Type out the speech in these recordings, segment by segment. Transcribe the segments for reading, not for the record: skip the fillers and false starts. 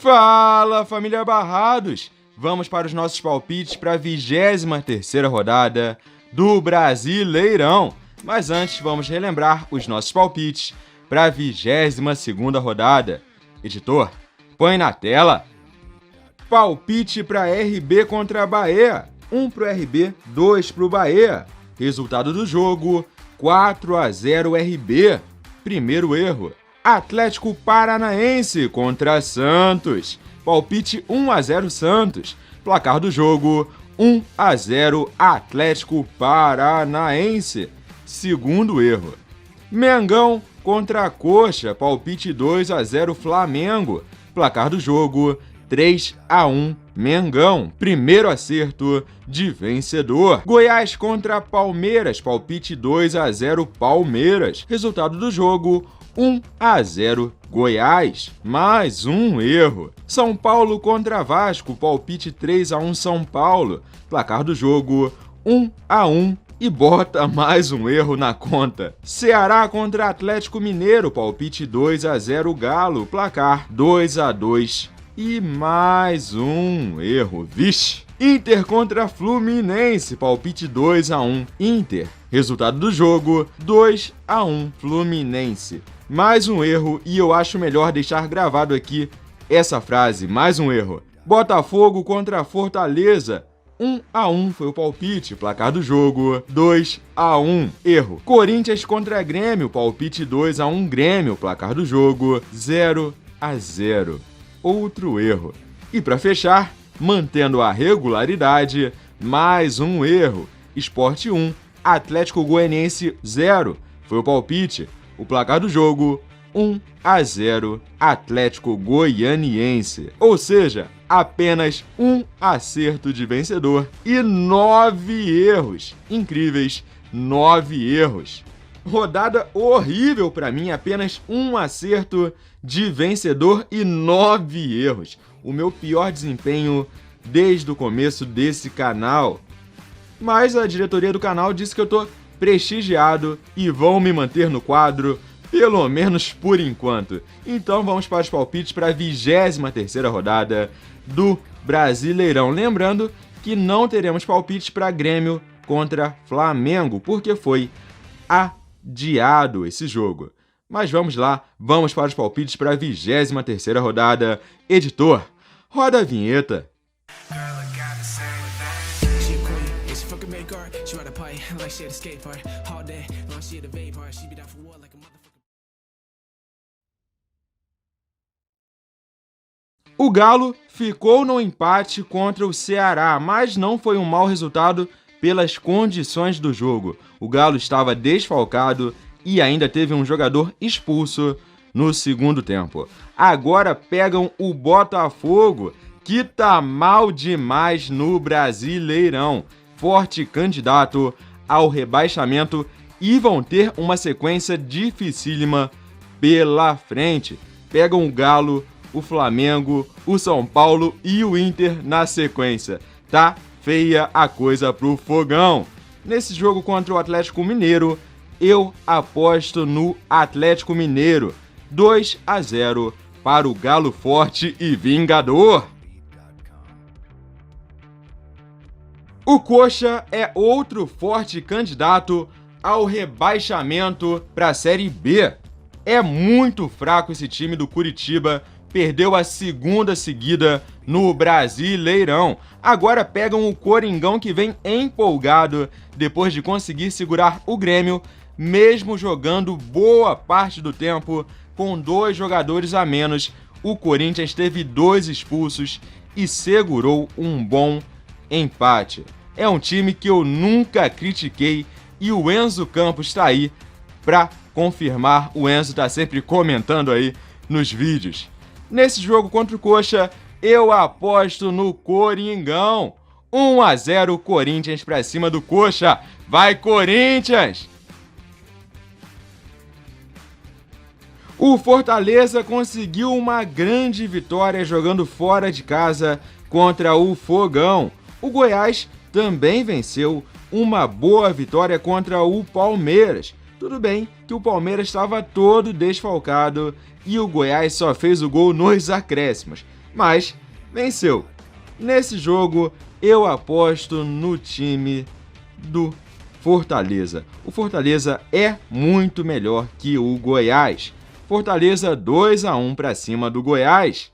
Fala, família Barrados! Vamos para os nossos palpites para a 23ª rodada do Brasileirão. Mas antes, vamos relembrar os nossos palpites para a 22ª rodada. Editor, põe na tela. Palpite para RB contra Bahia. 1 pro RB, 2 pro Bahia. Resultado do jogo, 4-0 RB. Primeiro erro. Atlético Paranaense contra Santos. Palpite 1-0 Santos. Placar do jogo, 1-0 Atlético Paranaense. Segundo erro. Mengão contra Coxa. Palpite 2-0 Flamengo. Placar do jogo, 3-1 Mengão. Primeiro acerto de vencedor. Goiás contra Palmeiras. Palpite 2-0 Palmeiras. Resultado do jogo, 1-0 Goiás. Mais um erro. São Paulo contra Vasco. Palpite 3-1 São Paulo. Placar do jogo, 1-1. E bota mais um erro na conta. Ceará contra Atlético Mineiro. Palpite 2-0 Galo. Placar 2-2. E mais um erro. Vixe! Inter contra Fluminense. Palpite 2-1 Inter. Resultado do jogo, 2-1 Fluminense. Mais um erro e eu acho melhor deixar gravado aqui essa frase. Mais um erro. Botafogo contra Fortaleza. 1-1 foi o palpite. Placar do jogo, 2-1. Erro. Corinthians contra Grêmio. Palpite 2-1 Grêmio. Placar do jogo, 0-0. Outro erro. E para fechar, mantendo a regularidade, mais um erro. Sport 1, Atlético Goianiense 0. Foi o palpite. O placar do jogo, 1-0 Atlético Goianiense. Ou seja, apenas um acerto de vencedor e 9 erros. Incríveis 9 erros. Rodada horrível para mim, apenas um acerto de vencedor e 9 erros. O meu pior desempenho desde o começo desse canal. Mas a diretoria do canal disse que eu tô prestigiado e vão me manter no quadro, pelo menos por enquanto. Então vamos para os palpites para a 23ª rodada do Brasileirão. Lembrando que não teremos palpites para Grêmio contra Flamengo, porque foi adiado esse jogo. Mas vamos lá, vamos para os palpites para a 23ª rodada. Editor, roda a vinheta. O Galo ficou no empate contra o Ceará, mas não foi um mau resultado pelas condições do jogo. O Galo estava desfalcado e ainda teve um jogador expulso no segundo tempo. Agora pegam o Botafogo, que tá mal demais no Brasileirão. Forte candidato ao rebaixamento e vão ter uma sequência dificílima pela frente. Pegam o Galo, o Flamengo, o São Paulo e o Inter na sequência. Tá feia a coisa pro Fogão. Nesse jogo contra o Atlético Mineiro, eu aposto no Atlético Mineiro. 2-0 para o Galo forte e vingador. O Coxa é outro forte candidato ao rebaixamento para a Série B. É muito fraco esse time do Curitiba, perdeu a segunda seguida no Brasileirão. Agora pegam o Coringão, que vem empolgado depois de conseguir segurar o Grêmio, mesmo jogando boa parte do tempo com 2 jogadores a menos. O Corinthians teve 2 expulsos e segurou um bom empate. É um time que eu nunca critiquei e o Enzo Campos está aí para confirmar. O Enzo está sempre comentando aí nos vídeos. Nesse jogo contra o Coxa, eu aposto no Coringão. 1-0 Corinthians para cima do Coxa. Vai, Corinthians! O Fortaleza conseguiu uma grande vitória jogando fora de casa contra o Fogão. O Goiás também venceu uma boa vitória contra o Palmeiras. Tudo bem que o Palmeiras estava todo desfalcado e o Goiás só fez o gol nos acréscimos, mas venceu. Nesse jogo, eu aposto no time do Fortaleza. O Fortaleza é muito melhor que o Goiás. Fortaleza 2-1 para cima do Goiás.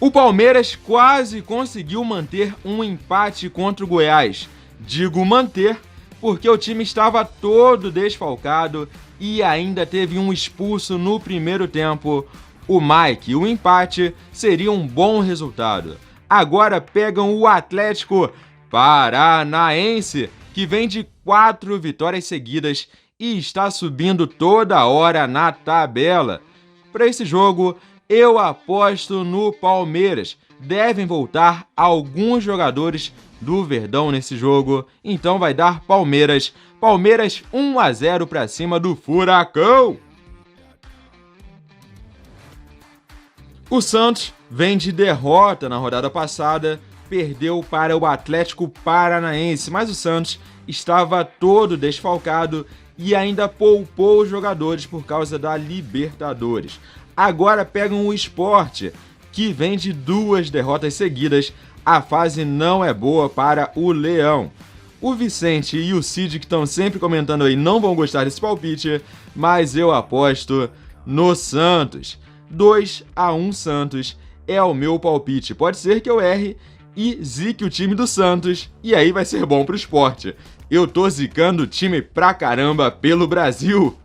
O Palmeiras quase conseguiu manter um empate contra o Goiás. Digo manter porque o time estava todo desfalcado e ainda teve um expulso no primeiro tempo, o Mike. O empate seria um bom resultado. Agora pegam o Atlético Paranaense, que vem de 4 vitórias seguidas e está subindo toda hora na tabela. Para esse jogo, eu aposto no Palmeiras. Devem voltar alguns jogadores do Verdão nesse jogo, então vai dar Palmeiras. Palmeiras 1-0 para cima do Furacão. O Santos vem de derrota na rodada passada, perdeu para o Atlético Paranaense, mas o Santos estava todo desfalcado e ainda poupou os jogadores por causa da Libertadores. Agora pegam o Sport, que vem de 2 derrotas seguidas. A fase não é boa para o Leão. O Vicente e o Cid, que estão sempre comentando aí, não vão gostar desse palpite, mas eu aposto no Santos. 2-1 Santos é o meu palpite. Pode ser que eu erre e zique o time do Santos, e aí vai ser bom pro Sport. Eu tô zicando o time pra caramba pelo Brasil.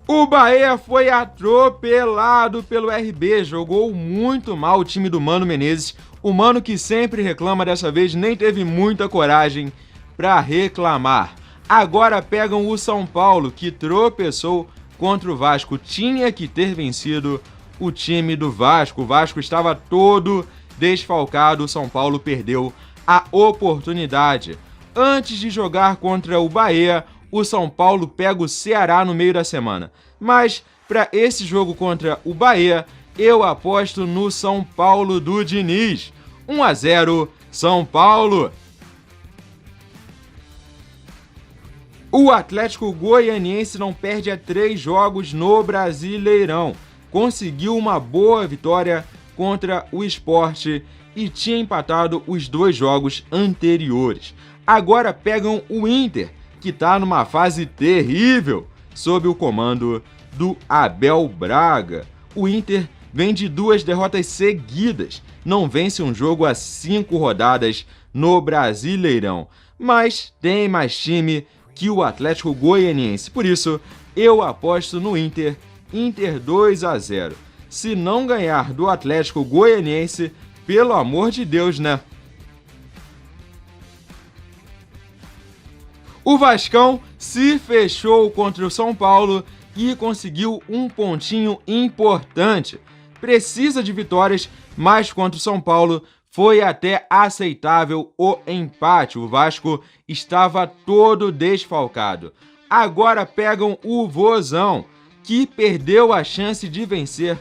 O Bahia foi atropelado pelo RB, jogou muito mal o time do Mano Menezes. O Mano, que sempre reclama, dessa vez nem teve muita coragem para reclamar. Agora pegam o São Paulo, que tropeçou contra o Vasco. Tinha que ter vencido o time do Vasco. O Vasco estava todo desfalcado, o São Paulo perdeu a oportunidade. Antes de jogar contra o Bahia, o São Paulo pega o Ceará no meio da semana. Mas para esse jogo contra o Bahia, eu aposto no São Paulo do Diniz. 1-0 São Paulo. O Atlético Goianiense não perde há 3 jogos no Brasileirão. Conseguiu uma boa vitória contra o Sport e tinha empatado os 2 jogos anteriores. Agora pegam o Inter, que está numa fase terrível, sob o comando do Abel Braga. O Inter vem de 2 derrotas seguidas, não vence um jogo há 5 rodadas no Brasileirão, mas tem mais time que o Atlético Goianiense. Por isso, eu aposto no Inter 2-0. Se não ganhar do Atlético Goianiense, pelo amor de Deus, né? O Vascão se fechou contra o São Paulo e conseguiu um pontinho importante. Precisa de vitórias, mas contra o São Paulo foi até aceitável o empate. O Vasco estava todo desfalcado. Agora pegam o Vozão, que perdeu a chance de vencer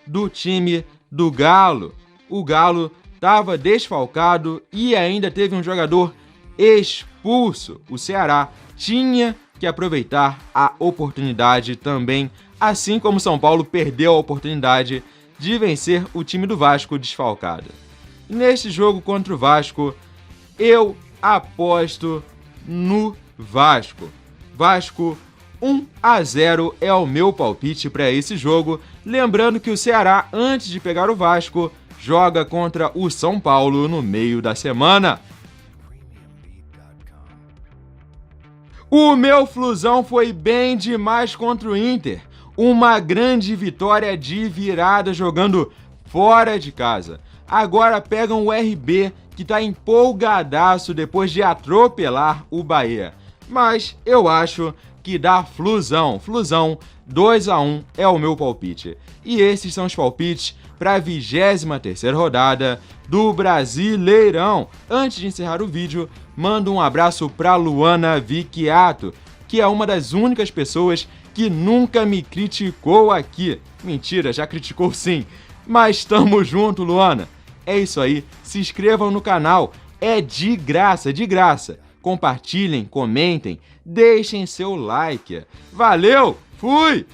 do time do Galo. O Galo estava desfalcado e ainda teve um jogador expulso. O Ceará tinha que aproveitar a oportunidade também, assim como São Paulo perdeu a oportunidade de vencer o time do Vasco desfalcado. Neste jogo contra o Vasco, eu aposto no Vasco. Vasco 1-0 é o meu palpite para esse jogo. Lembrando que o Ceará, antes de pegar o Vasco, joga contra o São Paulo no meio da semana. O meu Flusão foi bem demais contra o Inter. Uma grande vitória de virada jogando fora de casa. Agora pegam o RB, que está empolgadaço depois de atropelar o Bahia. Mas eu acho que dá Flusão. Flusão 2-1 é o meu palpite. E esses são os palpites para a 23ª rodada do Brasileirão. Antes de encerrar o vídeo, mando um abraço para Luana Vicchiato, que é uma das únicas pessoas que nunca me criticou aqui. Mentira, já criticou sim. Mas tamo junto, Luana. É isso aí, se inscrevam no canal, É de graça, de graça. Compartilhem, comentem, deixem seu like. Valeu, fui!